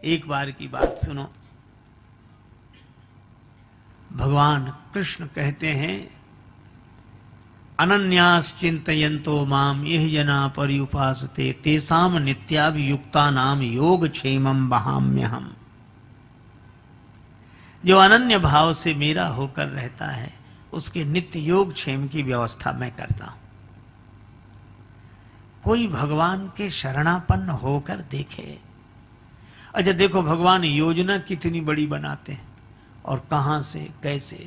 एक बार की बात सुनो। भगवान कृष्ण कहते हैं, अनन्यास चिंतयन्तो माम यह जना पर्युपासते तेसाम नित्याभियुक्तानाम योग क्षेमम वहाम्यहम्। जो अनन्य भाव से मेरा होकर रहता है उसके नित्य योग क्षेम की व्यवस्था मैं करता हूं। कोई भगवान के शरणापन्न होकर देखे। अच्छा देखो, भगवान योजना कितनी बड़ी बनाते हैं और कहां से कैसे।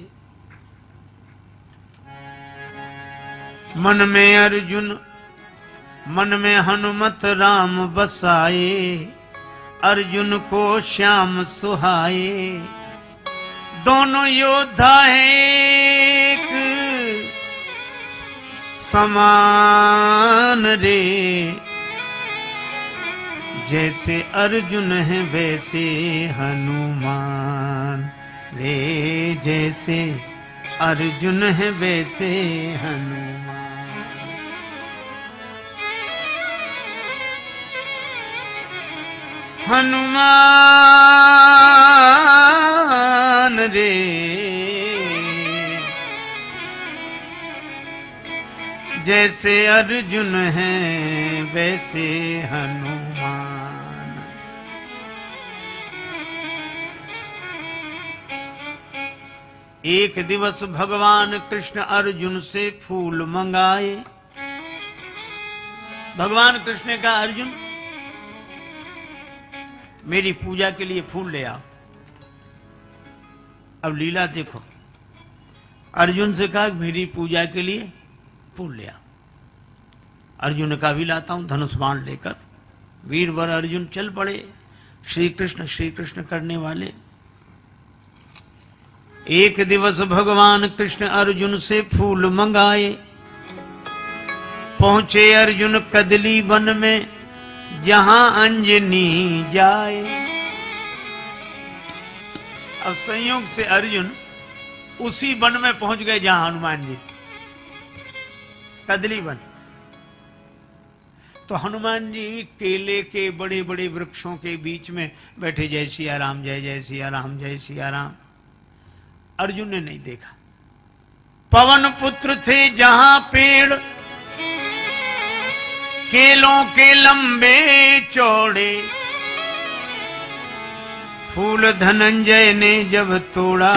मन में अर्जुन मन में हनुमत राम बसाए, अर्जुन को श्याम सुहाए। दोनों योद्धा एक समान रे, जैसे अर्जुन है वैसे हनुमान रे, जैसे अर्जुन है वैसे हनुमान। हनुमान रे, जैसे अर्जुन है वैसे हनुमान। एक दिवस भगवान कृष्ण अर्जुन से फूल मंगाए। भगवान कृष्ण ने कहा, अर्जुन मेरी पूजा के लिए फूल ले आओ। अब लीला देखो, अर्जुन से कहा मेरी पूजा के लिए फूल ले आओ। अर्जुन ने कहा भी लाता हूं। धनुष बाण लेकर वीरवर अर्जुन चल पड़े, श्री कृष्ण करने वाले। एक दिवस भगवान कृष्ण अर्जुन से फूल मंगाए। पहुंचे अर्जुन कदली वन में जहां अंजनी जाए। अब संयोग से अर्जुन उसी वन में पहुंच गए जहां हनुमान जी, कदली वन। तो हनुमान जी केले के बड़े बड़े वृक्षों के बीच में बैठे, जय सिया राम, जय जय सिया राम, जय सिया राम। अर्जुन ने नहीं देखा। पवन पुत्र थे जहां पेड़ केलों के लंबे चौड़े, फूल धनंजय ने जब तोड़ा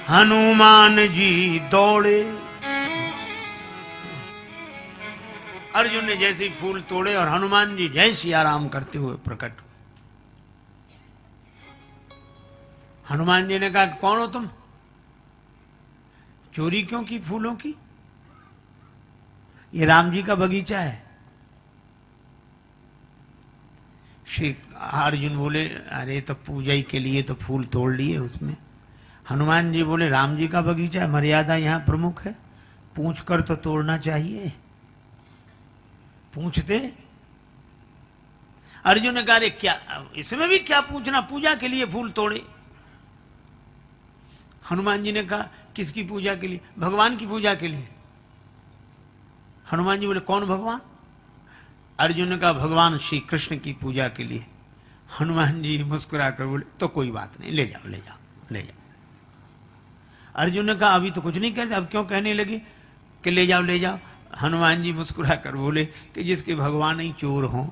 हनुमान जी दौड़े। अर्जुन ने जैसे ही फूल तोड़े और हनुमान जी जय सिया राम करते हुए प्रकट हुए। हनुमान जी ने कहा, कौन हो तुम? चोरी क्यों की फूलों की? ये राम जी का बगीचा है। श्री अर्जुन बोले, अरे तो पूजा के लिए तो फूल तोड़ लिए उसमें। हनुमान जी बोले, राम जी का बगीचा है, मर्यादा यहां प्रमुख है, पूछ कर तो तोड़ना चाहिए। पूछते। अर्जुन ने कहा, क्या इसमें भी क्या पूछना, पूजा के लिए फूल तोड़े। हनुमान जी ने कहा, किसकी पूजा के लिए? भगवान की पूजा के लिए। हनुमान जी बोले, कौन भगवान? अर्जुन ने कहा, भगवान श्री कृष्ण की पूजा के लिए। हनुमान जी मुस्कुरा कर बोले, तो कोई बात नहीं, ले जाओ ले जाओ ले जाओ। अर्जुन ने कहा, अभी तो कुछ नहीं कहते, अब क्यों कहने लगे कि ले जाओ ले जाओ? हनुमान जी मुस्कुरा कर बोले कि जिसके भगवान ही चोर हों।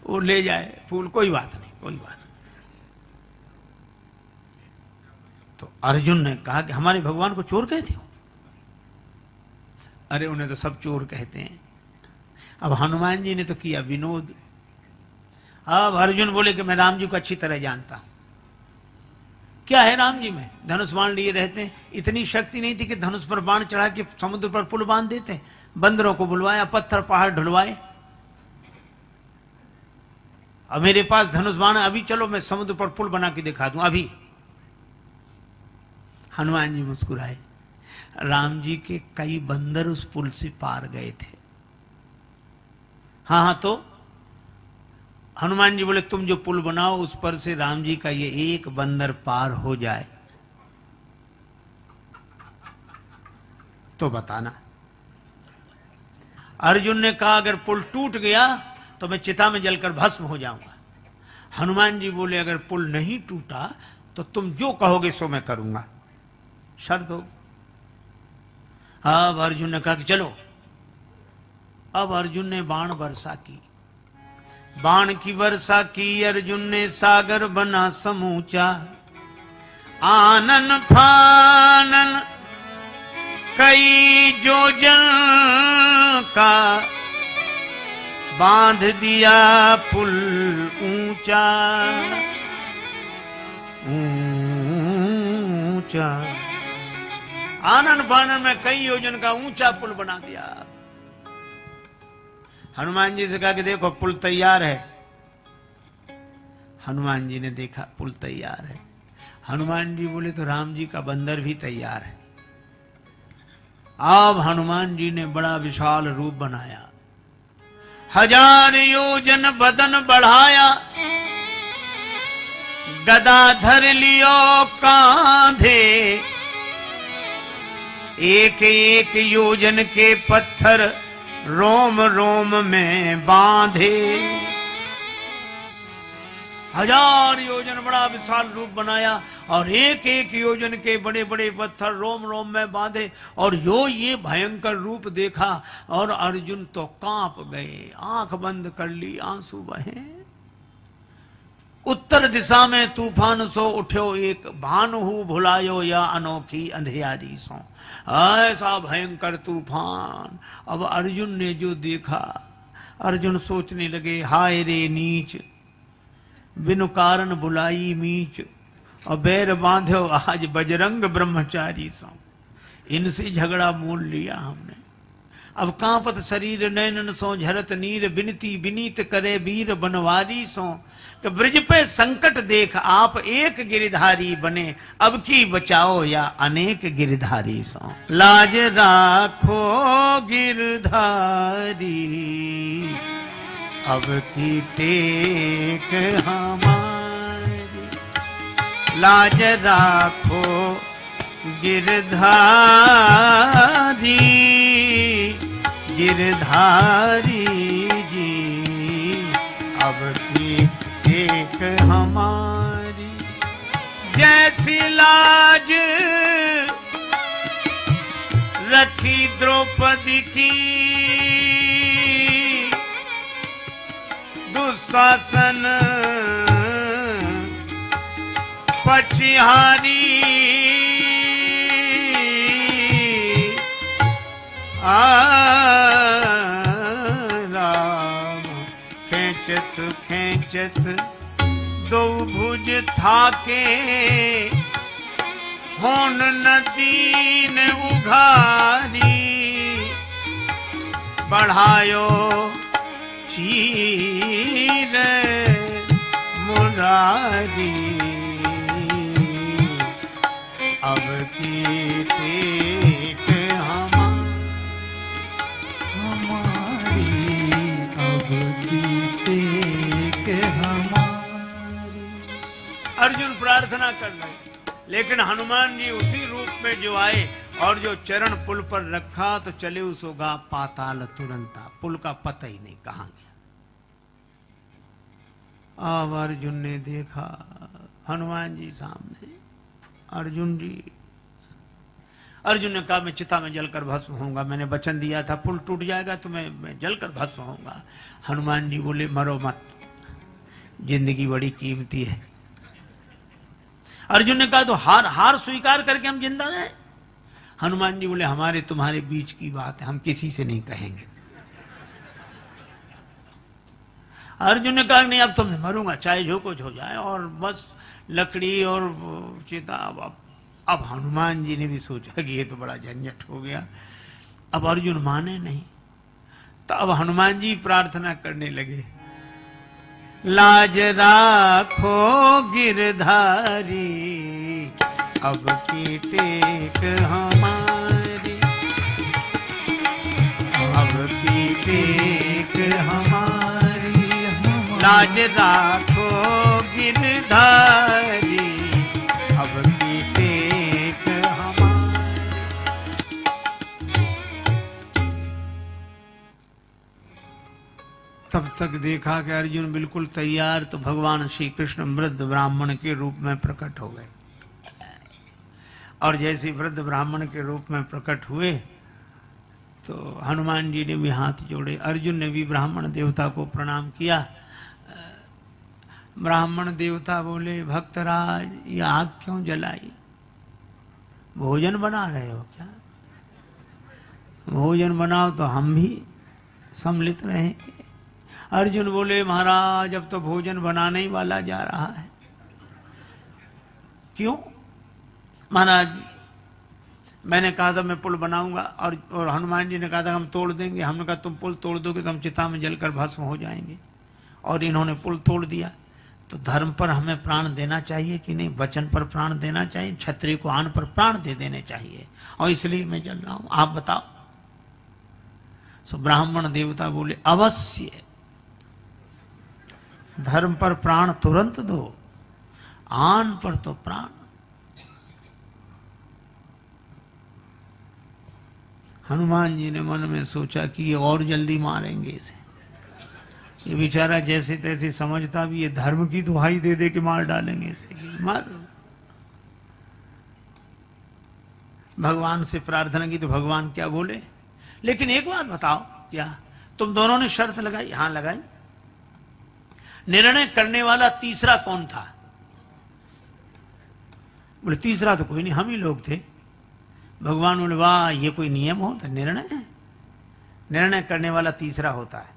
वो ले जाए फूल, कोई बात नहीं, कोई बात नहीं। तो अर्जुन ने कहा कि हमारे भगवान को चोर कहते हो? अरे उन्हें तो सब चोर कहते हैं। अब हनुमान जी ने तो किया विनोद। अब अर्जुन बोले कि मैं राम जी को अच्छी तरह जानता हूं। क्या है राम जी में? धनुष बाण लिए रहते हैं। इतनी शक्ति नहीं थी कि धनुष पर बाण चढ़ा के समुद्र पर पुल बांध देते। बंदरों को बुलवाया, पत्थर पहाड़ ढुलवाए। अब मेरे पास धनुष बाण, अभी चलो मैं समुद्र पर पुल बना के दिखा दूं अभी। हनुमान जी मुस्कुराए। राम जी के कई बंदर उस पुल से पार गए थे। हाँ हाँ, तो हनुमान जी बोले, तुम जो पुल बनाओ उस पर से राम जी का ये एक बंदर पार हो जाए तो बताना। अर्जुन ने कहा अगर पुल टूट गया तो मैं चिता में जलकर भस्म हो जाऊंगा। हनुमान जी बोले अगर पुल नहीं टूटा तो तुम जो कहोगे सो मैं करूंगा, शर्त हो। अब अर्जुन ने कहा कि चलो। अब अर्जुन ने बाण वर्षा की, बाण की वर्षा की अर्जुन ने, सागर बना समूचा। आनन फानन कई योजन का, बांध दिया पुल ऊंचा ऊंचा। आनन फानन में कई योजन का ऊंचा पुल बना दिया। हनुमान जी से कहा कि देखो पुल तैयार है। हनुमान जी ने देखा पुल तैयार है। हनुमान जी बोले तो राम जी का बंदर भी तैयार है। अब हनुमान जी ने बड़ा विशाल रूप बनाया, 1000 योजन बदन बढ़ाया, गदा धर लियो कांधे, एक एक योजन के पत्थर रोम रोम में बांधे। 1000 योजन बड़ा विशाल रूप बनाया और एक एक योजन के बड़े बड़े पत्थर रोम रोम में बांधे। और ये भयंकर रूप देखा और अर्जुन तो कांप गए, आंख बंद कर ली, आंसू बहे। उत्तर दिशा में तूफान सो उठ्यो एक, भानु भुलायो या अनोखी अंधियारी सो। ऐसा भयंकर तूफान। अब अर्जुन ने जो देखा, अर्जुन सोचने लगे हाय रे नीच, बिनु कारण बुलाई मीच, और बैर बांधो आज बजरंग ब्रह्मचारी सो। इनसे झगड़ा मोल लिया हमने। अब कांपत शरीर नैनन सो झरत नीर, बिनती विनीत करे वीर बनवारी सो। कि ब्रज पे संकट देख आप एक गिरधारी बने, अब की बचाओ या अनेक गिरधारी सो। लाज राखो गिरधारी, अब की टेक हमारी। लाज राखो गिरधारी, गिरधारी जी, अब की टेक हमारी। जैसी लाज रखी द्रौपदी की, दुशासन पचिहारी। राम खेचत खेचत दो भुज थाके, होन नदी ने उघारी। बढ़ायो चीर मुरारी, अब की टेक हमारी, अब की टेक हमारी। अर्जुन प्रार्थना कर रहे, लेकिन हनुमान जी उसी रूप में जो आए और जो चरण पुल पर रखा तो चले उसोगा पाताल तुरंता। पुल का पता ही नहीं कहां गया। अब अर्जुन ने देखा हनुमान जी सामने। अर्जुन जी, अर्जुन ने कहा मैं चिता में जलकर भस्म होऊंगा, मैंने वचन दिया था पुल टूट जाएगा तो मैं जलकर भस्म होऊंगा। हनुमान जी बोले मरो मत, जिंदगी बड़ी कीमती है। अर्जुन ने कहा तो हार स्वीकार करके हम जिंदा हैं। हनुमान जी बोले हमारे तुम्हारे बीच की बात है, हम किसी से नहीं कहेंगे। अर्जुन ने कहा नहीं अब तो मैं मरूंगा, चाहे जो कुछ हो जाए। और बस लकड़ी और चिता। अब हनुमान जी ने भी सोचा कि ये तो बड़ा झंझट हो गया। अब अर्जुन माने नहीं, तो अब हनुमान जी प्रार्थना करने लगे, लाज राखो गिरधारी, अब की टेक हमारी, अब की टेक हमारी। लाज राखो गिरधारी, अब की टेक हमारी। तब तक देखा कि अर्जुन बिल्कुल तैयार, तो भगवान श्री कृष्ण वृद्ध ब्राह्मण के रूप में प्रकट हो गए। और जैसे वृद्ध ब्राह्मण के रूप में प्रकट हुए तो हनुमान जी ने भी हाथ जोड़े, अर्जुन ने भी ब्राह्मण देवता को प्रणाम किया। ब्राह्मण देवता बोले, भक्तराज ये आग क्यों जलाई? भोजन बना रहे हो क्या? भोजन बनाओ तो हम भी सम्मिलित रहेंगे। अर्जुन बोले, महाराज अब तो भोजन बनाने ही वाला जा रहा है। क्यों? महाराज मैंने कहा था मैं पुल बनाऊंगा, और हनुमान जी ने कहा था हम तोड़ देंगे। हमने कहा तुम पुल तोड़ दोगे तो हम चिता में जलकर भस्म हो जाएंगे, और इन्होंने पुल तोड़ दिया। तो धर्म पर हमें प्राण देना चाहिए कि नहीं? वचन पर प्राण देना चाहिए, क्षत्रिय को आन पर प्राण दे देने चाहिए, और इसलिए मैं जल रहा हूं, आप बताओ। सो ब्राह्मण देवता बोले, अवश्य धर्म पर प्राण तुरंत दो, आन पर तो प्राण। हनुमान जी ने मन में सोचा कि ये और जल्दी मारेंगे इसे, ये बेचारा जैसे तैसे समझता भी ये धर्म की दुहाई दे दे के मार डालेंगे इसे, मार। भगवान से प्रार्थना की तो भगवान क्या बोले, लेकिन एक बात बताओ, क्या तुम दोनों ने शर्त लगाई? हां लगाई। निर्णय करने वाला तीसरा कौन था? बोले तीसरा तो कोई नहीं, हम ही लोग थे। भगवान बोले, वाह ये कोई नियम होता? निर्णय है, निर्णय करने वाला तीसरा होता है।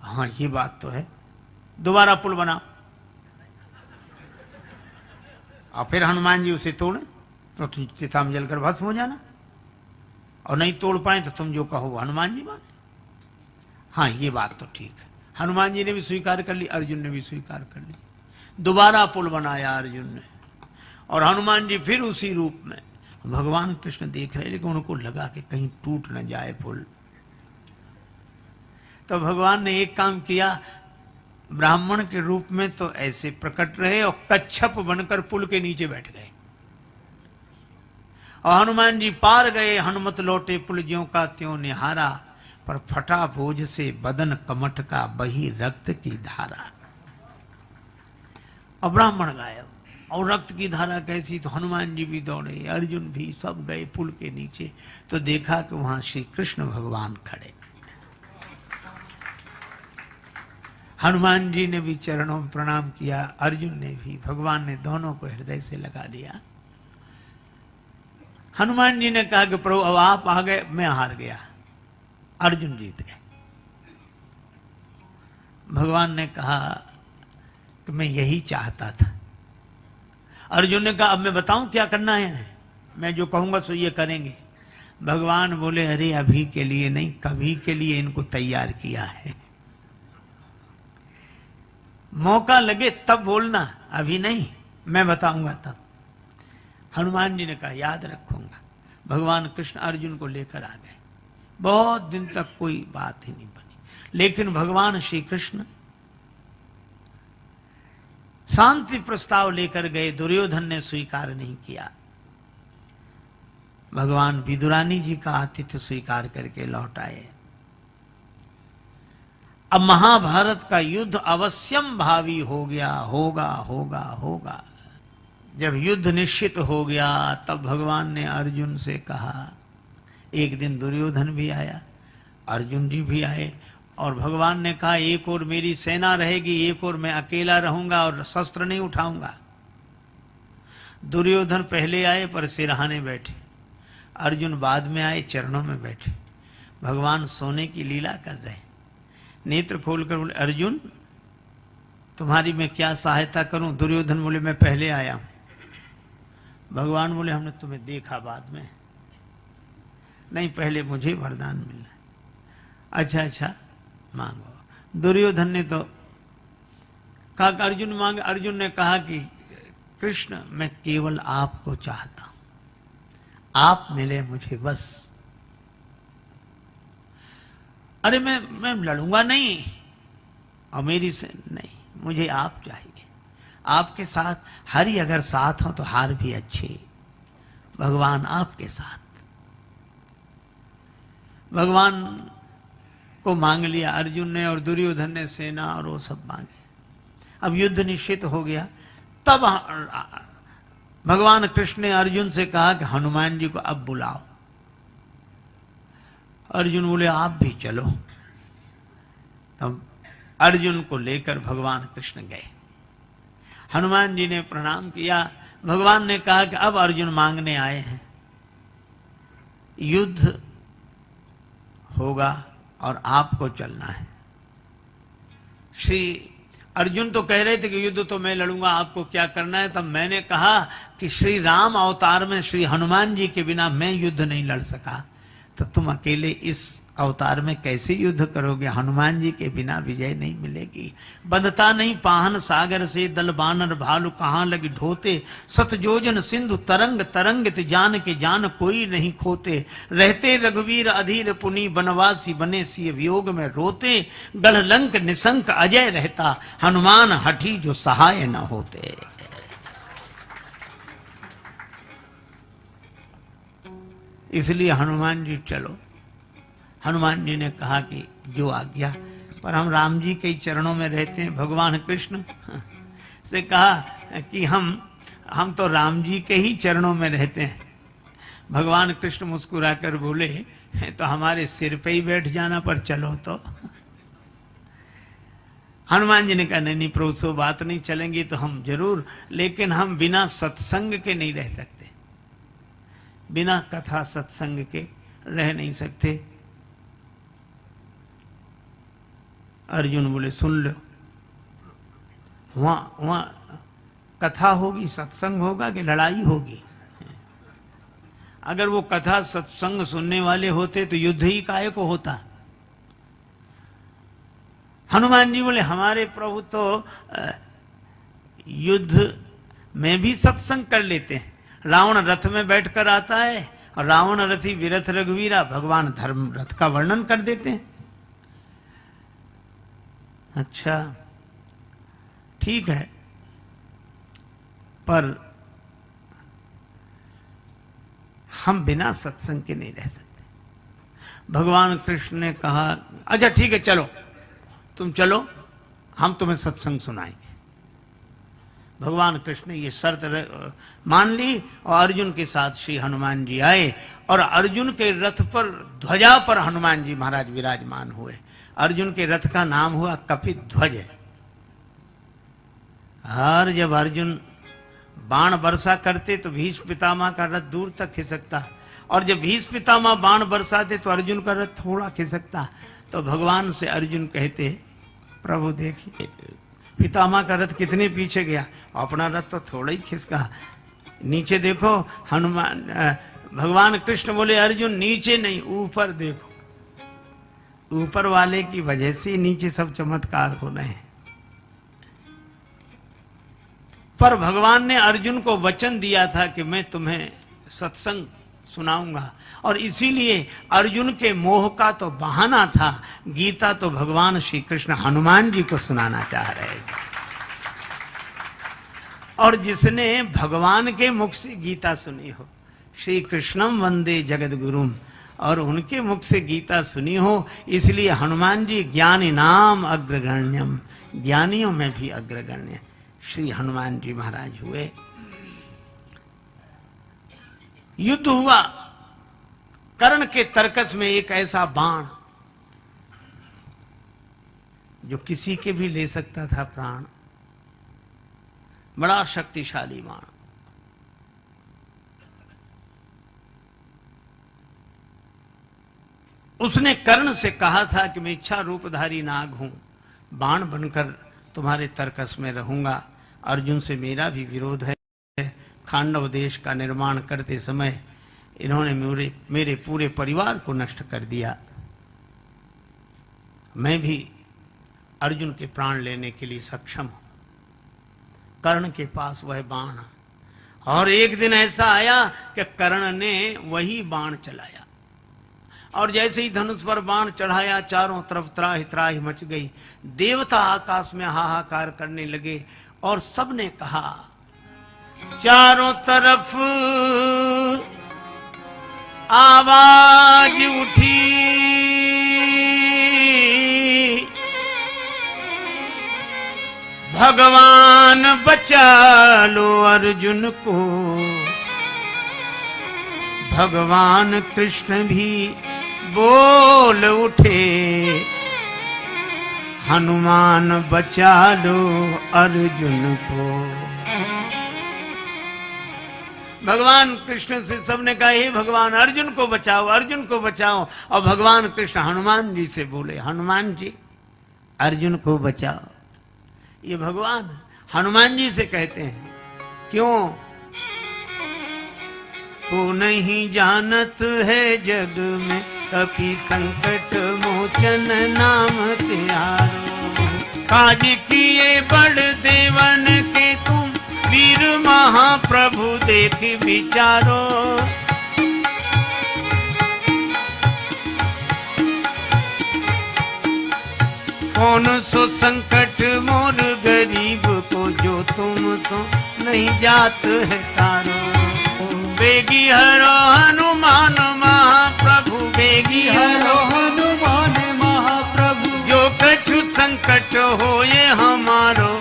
हाँ ये बात तो है, दोबारा पुल बनाओ। और फिर हनुमान जी उसे तोड़े तो तुम चिता में जलकर भस्म हो जाना, और नहीं तोड़ पाए तो तुम जो कहो हनुमान जी माने। हाँ ये बात तो ठीक है। हनुमान जी ने भी स्वीकार कर ली, अर्जुन ने भी स्वीकार कर ली। दोबारा पुल बनाया अर्जुन ने, और हनुमान जी फिर उसी रूप में। भगवान कृष्ण देख रहे, लेकिन उनको लगा कि कहीं टूट न जाए पुल। तो भगवान ने एक काम किया, ब्राह्मण के रूप में तो ऐसे प्रकट रहे और कच्छप बनकर पुल के नीचे बैठ गए, और हनुमान जी पार गए। हनुमत लौटे पुल ज्यों का त्यों निहारा, पर फटा भोज से बदन कमठ का बही रक्त की धारा। और ब्राह्मण गायब, और रक्त की धारा कैसी? तो हनुमान जी भी दौड़े, अर्जुन भी, सब गए पुल के नीचे। तो देखा कि वहां श्री कृष्ण भगवान खड़े। हनुमान जी ने भी चरणों में प्रणाम किया, अर्जुन ने भी। भगवान ने दोनों को हृदय से लगा लिया। हनुमान जी ने कहा कि प्रभु अब आप आ गए, मैं हार गया, अर्जुन जीत गए। भगवान ने कहा कि मैं यही चाहता था। अर्जुन ने कहा अब मैं बताऊं क्या करना है? मैं जो कहूंगा सो ये करेंगे। भगवान बोले, अरे अभी के लिए नहीं, कभी के लिए इनको तैयार किया है, मौका लगे तब बोलना, अभी नहीं, मैं बताऊंगा तब। हनुमान जी ने कहा याद रखूंगा। भगवान कृष्ण अर्जुन को लेकर आ गए। बहुत दिन तक कोई बात ही नहीं बनी, लेकिन भगवान श्री कृष्ण शांति प्रस्ताव लेकर गए। दुर्योधन ने स्वीकार नहीं किया। भगवान विदुरानी जी का आतिथ्य स्वीकार करके लौट आए। अब महाभारत का युद्ध अवश्यम भावी हो गया, होगा होगा होगा। जब युद्ध निश्चित हो गया तब भगवान ने अर्जुन से कहा, एक दिन दुर्योधन भी आया, अर्जुन जी भी आए, और भगवान ने कहा एक और मेरी सेना रहेगी, एक और मैं अकेला रहूंगा और शस्त्र नहीं उठाऊंगा। दुर्योधन पहले आए पर सिरहाने बैठे, अर्जुन बाद में आए चरणों में बैठे। भगवान सोने की लीला कर रहे, नेत्र खोलकर बोले, अर्जुन तुम्हारी मैं क्या सहायता करूं? दुर्योधन बोले, मैं पहले आया हूं। भगवान बोले, हमने तुम्हें देखा बाद में, नहीं पहले मुझे वरदान मिलना। अच्छा अच्छा मांगो। दुर्योधन ने तो कहा अर्जुन मांगे। अर्जुन ने कहा कि कृष्ण मैं केवल आपको चाहता हूं, आप मिले मुझे बस। अरे मैं लड़ूंगा नहीं, और मेरी से नहीं, मुझे आप चाहिए। आपके साथ हरि अगर साथ हो तो हार भी अच्छे। भगवान आपके साथ। भगवान को मांग लिया अर्जुन ने, और दुर्योधन ने सेना और वो सब मांगे। अब युद्ध निश्चित हो गया। तब भगवान कृष्ण ने अर्जुन से कहा कि हनुमान जी को अब बुलाओ। अर्जुन बोले आप भी चलो। तब अर्जुन को लेकर भगवान कृष्ण गए। हनुमान जी ने प्रणाम किया। भगवान ने कहा कि अब अर्जुन मांगने आए हैं, युद्ध होगा और आपको चलना है। श्री अर्जुन तो कह रहे थे कि युद्ध तो मैं लड़ूंगा, आपको क्या करना है। तब मैंने कहा कि श्री राम अवतार में श्री हनुमान जी के बिना मैं युद्ध नहीं लड़ सका, तो तुम अकेले इस अवतार में कैसे युद्ध करोगे? हनुमान जी के बिना विजय नहीं मिलेगी। बंधता नहीं पाहन सागर से, दल बानर भालू कहाँ लगी ढोते। सतजोजन सिंधु तरंग तरंगित, जान के जान कोई नहीं खोते। रहते रघुवीर अधीर पुनि, बनवासी बने सिय वियोग में रोते। गढ़ लंक निशंक अजय रहता, हनुमान हठी जो सहाय न होते। इसलिए हनुमान जी चलो। हनुमान जी ने कहा कि जो आज्ञा, पर हम राम जी के चरणों में रहते हैं। भगवान कृष्ण से कहा कि हम तो राम जी के ही चरणों में रहते हैं। भगवान कृष्ण मुस्कुराकर बोले तो हमारे सिर पे ही बैठ जाना, पर चलो तो। हनुमान जी ने कहा नहीं प्रभु, सो बात नहीं, चलेंगी तो हम जरूर, लेकिन हम बिना सत्संग के नहीं रह सकते, बिना कथा सत्संग के रह नहीं सकते। अर्जुन बोले सुन लो, वहां कथा होगी, सत्संग होगा कि लड़ाई होगी? अगर वो कथा सत्संग सुनने वाले होते तो युद्ध ही काहे को होता? हनुमान जी बोले हमारे प्रभु तो युद्ध में भी सत्संग कर लेते हैं। रावण रथ में बैठकर आता है और रावण रथी विरथ रघुवीरा, भगवान धर्म रथ का वर्णन कर देते हैं। अच्छा ठीक है, पर हम बिना सत्संग के नहीं रह सकते। भगवान कृष्ण ने कहा अच्छा ठीक है, चलो तुम चलो, हम तुम्हें सत्संग सुनाएंगे। भगवान कृष्ण ने ये शर्त मान ली और अर्जुन के साथ श्री हनुमान जी आए और अर्जुन के रथ पर, ध्वजा पर हनुमान जी महाराज विराजमान हुए। अर्जुन के रथ का नाम हुआ कपित ध्वज। और जब अर्जुन बाण वर्षा करते तो भीष्म पितामह का रथ दूर तक खिसकता, और जब भीष्म पितामह बाण बरसाते तो अर्जुन का रथ थोड़ा खिसकता। तो भगवान से अर्जुन कहते प्रभु देखिए पितामह का रथ कितने पीछे गया, अपना रथ तो थोड़ा ही खिसका। नीचे देखो। हनुमान भगवान कृष्ण बोले अर्जुन नीचे नहीं, ऊपर देखो, ऊपर वाले की वजह से नीचे सब चमत्कार हो रहे हैं। पर भगवान ने अर्जुन को वचन दिया था कि मैं तुम्हें सत्संग सुनाऊंगा, और इसीलिए अर्जुन के मोह का तो बहाना था, गीता तो भगवान श्री कृष्ण हनुमान जी को सुनाना चाह रहे थे। और जिसने भगवान के मुख से गीता सुनी हो, श्री कृष्णम वंदे जगत गुरुम, और उनके मुख से गीता सुनी हो, इसलिए हनुमान जी ज्ञानी नाम अग्रगण्यम, ज्ञानियों में भी अग्रगण्य श्री हनुमान जी महाराज हुए। युद्ध हुआ। कर्ण के तरकस में एक ऐसा बाण जो किसी के भी ले सकता था प्राण, बड़ा शक्तिशाली बाण। उसने कर्ण से कहा था कि मैं इच्छा रूपधारी नाग हूं, बाण बनकर तुम्हारे तरकस में रहूंगा। अर्जुन से मेरा भी विरोध है। खांडव देश का निर्माण करते समय इन्होंने मेरे पूरे परिवार को नष्ट कर दिया। मैं भी अर्जुन के प्राण लेने के लिए सक्षम हूं। कर्ण के पास वह बाण, और एक दिन ऐसा आया कि कर्ण ने वही बाण चलाया, और जैसे ही धनुष पर बाण चढ़ाया चारों तरफ त्राहि त्राहि मच गई। देवता आकाश में हाहाकार करने लगे और सबने कहा चारों तरफ आवाज उठी, भगवान बचा लो अर्जुन को। भगवान कृष्ण भी बोल उठे, हनुमान बचा लो अर्जुन को। भगवान कृष्ण से सबने कहा, हे भगवान अर्जुन को बचाओ, अर्जुन को बचाओ। और भगवान कृष्ण हनुमान जी से बोले, हनुमान जी अर्जुन को बचाओ। ये भगवान हनुमान जी से कहते हैं, क्यों? को नहीं जानत है जग में, कपि संकट मोचन नाम त्यारो। काज किए बड़ देवन के तुम, वीर महाप्रभु देख विचारो। कौन सो संकट मोर गरीब को, जो तुम सो नहीं जात है तारो। बेगी हरो हनुमान महाप्रभु, बेगी हरो हनुमान महाप्रभु। जो कछु संकट होए हमारो,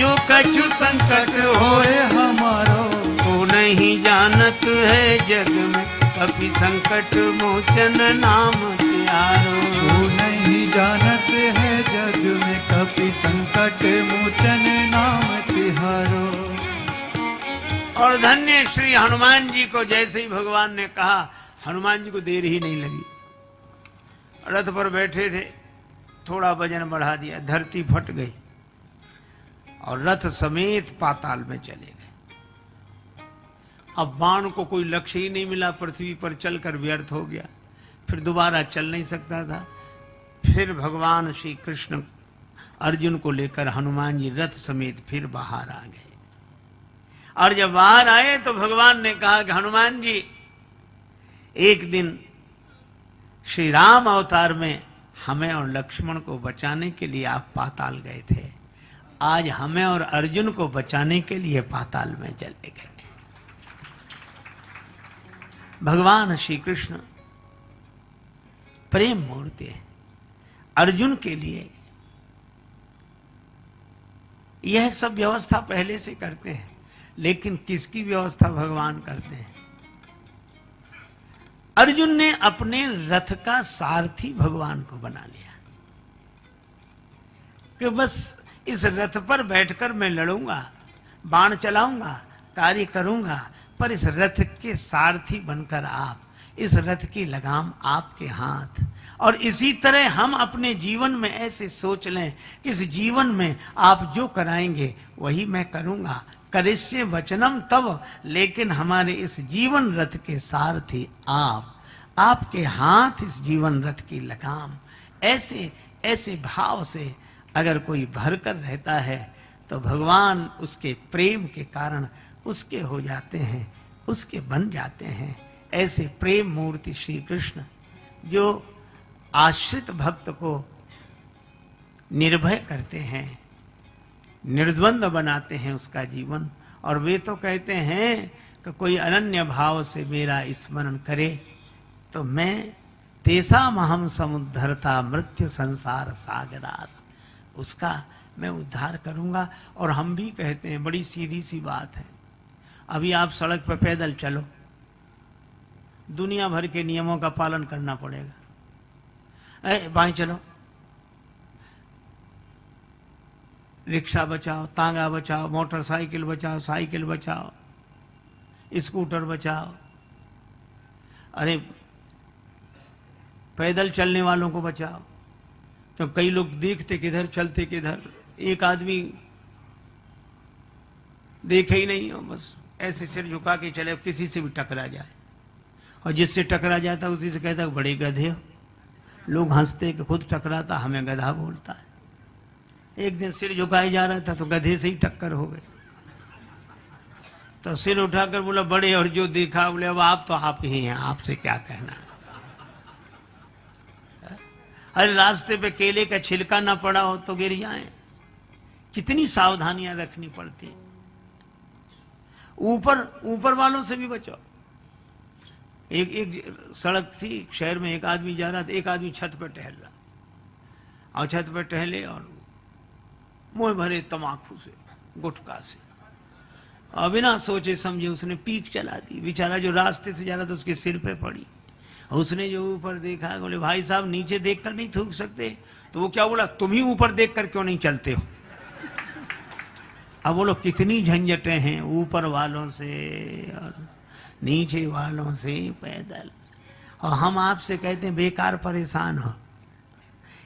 जो कछु संकट होए हमारो। को नहीं जानत है जग में, कपि संकट मोचन नाम त्यारो। को नहीं जानत है जग में, कपि संकट मोचन नाम तिहारो। और धन्य श्री हनुमान जी को जैसे ही भगवान ने कहा, हनुमान जी को देर ही नहीं लगी। रथ पर बैठे थे, थोड़ा वजन बढ़ा दिया, धरती फट गई और रथ समेत पाताल में चले गए। अब बाण को कोई लक्ष्य ही नहीं मिला, पृथ्वी पर चलकर व्यर्थ हो गया, फिर दोबारा चल नहीं सकता था। फिर भगवान श्री कृष्ण अर्जुन को लेकर हनुमान जी रथ समेत फिर बाहर आ गए। और जब बाहर आए तो भगवान ने कहा कि हनुमान जी, एक दिन श्री राम अवतार में हमें और लक्ष्मण को बचाने के लिए आप पाताल गए थे, आज हमें और अर्जुन को बचाने के लिए पाताल में चले गए। भगवान श्री कृष्ण प्रेम मूर्ति है। अर्जुन के लिए यह सब व्यवस्था पहले से करते हैं, लेकिन किसकी व्यवस्था भगवान करते हैं? अर्जुन ने अपने रथ का सारथी भगवान को बना लिया कि बस इस रथ पर बैठकर मैं लड़ूंगा, बाण चलाऊंगा, कार्य करूंगा, पर इस रथ के सारथी बनकर आप, इस रथ की लगाम आपके हाथ। और इसी तरह हम अपने जीवन में ऐसे सोच लें कि इस जीवन में आप जो कराएंगे वही मैं करूंगा, करिष्ये वचनम तव। लेकिन हमारे इस जीवन रथ के सारथी आप, आपके हाथ इस जीवन रथ की लगाम। ऐसे ऐसे भाव से अगर कोई भरकर रहता है तो भगवान उसके प्रेम के कारण उसके हो जाते हैं, उसके बन जाते हैं। ऐसे प्रेम मूर्ति श्री कृष्ण जो आश्रित भक्त को निर्भय करते हैं, निर्द्वंद बनाते हैं उसका जीवन। और वे तो कहते हैं कि कोई अनन्य भाव से मेरा स्मरण करे तो मैं तेसाम अहम समुद्धरता मृत्यु संसार सागरात, उसका मैं उद्धार करूंगा। और हम भी कहते हैं, बड़ी सीधी सी बात है, अभी आप सड़क पर पैदल चलो, दुनिया भर के नियमों का पालन करना पड़ेगा। बाएं चलो, रिक्शा बचाओ, तांगा बचाओ, मोटरसाइकिल बचाओ, साइकिल बचाओ, स्कूटर बचाओ, अरे पैदल चलने वालों को बचाओ। तो कई लोग देखते किधर चलते किधर, एक आदमी देखे ही नहीं हो, बस ऐसे सिर झुका के चले, किसी से भी टकरा जाए, और जिससे टकरा जाता उसी से कहता बड़े गधे हो। लोग हंसते कि खुद टकराता हमें गधा बोलता है। एक दिन सिर झुकाए जा रहा था तो गधे से ही टक्कर हो गई, तो सिर उठाकर बोला बड़े, और जो देखा बोले अब आप तो आप ही हैं, आपसे क्या कहना। अरे रास्ते पे केले का छिलका ना पड़ा हो तो गिर जाए, कितनी सावधानियां रखनी पड़ती। ऊपर वालों से भी बचो। एक सड़क थी शहर में, एक आदमी जा रहा था, एक आदमी छत पर टहल रहा, और छत पर टहले और मुंह भरे तमाकू से, गुटखा से, और बिना सोचे समझे उसने पीक चला दी। बेचारा जो रास्ते से जा रहा था उसके सिर पे पड़ी। उसने जो ऊपर देखा, बोले भाई साहब नीचे देखकर नहीं थूक सकते? तो वो क्या बोला, तुम ही ऊपर देखकर क्यों नहीं चलते हो? अब बोलो कितनी झंझटें हैं ऊपर वालों से और नीचे वालों से पैदल, और हम आपसे कहते हैं बेकार परेशान हो।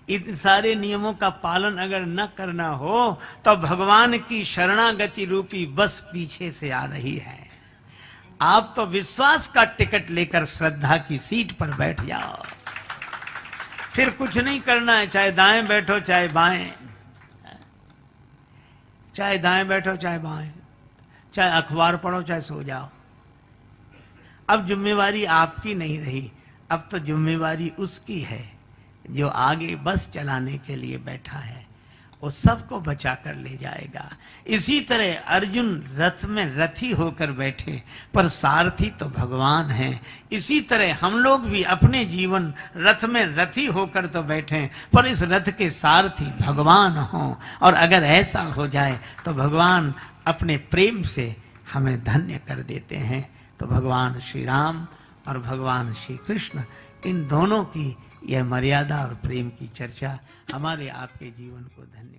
इन सारे नियमों का पालन अगर न करना हो तो भगवान की शरणागति रूपी बस पीछे से आ रही है। आप तो विश्वास का टिकट लेकर श्रद्धा की सीट पर बैठ जाओ, फिर कुछ नहीं करना है, चाहे दाएं बैठो चाहे बाएं, चाहे दाएं बैठो चाहे बाएं, चाहे अखबार पढ़ो चाहे सो जाओ। अब जिम्मेवारी आपकी नहीं रही, अब तो जिम्मेवारी उसकी है जो आगे बस चलाने के लिए बैठा है। वो सबको बचा कर ले जाएगा। इसी तरह अर्जुन रथ में रथी होकर बैठे, पर सारथी तो भगवान है। इसी तरह हम लोग भी अपने जीवन रथ में रथी होकर तो बैठे, पर इस रथ के सारथी भगवान हों। और अगर ऐसा हो जाए तो भगवान अपने प्रेम से हमें धन्य कर देते हैं। तो भगवान श्री राम और भगवान श्री कृष्ण, इन दोनों की यह मर्यादा और प्रेम की चर्चा हमारे आपके जीवन को धन्य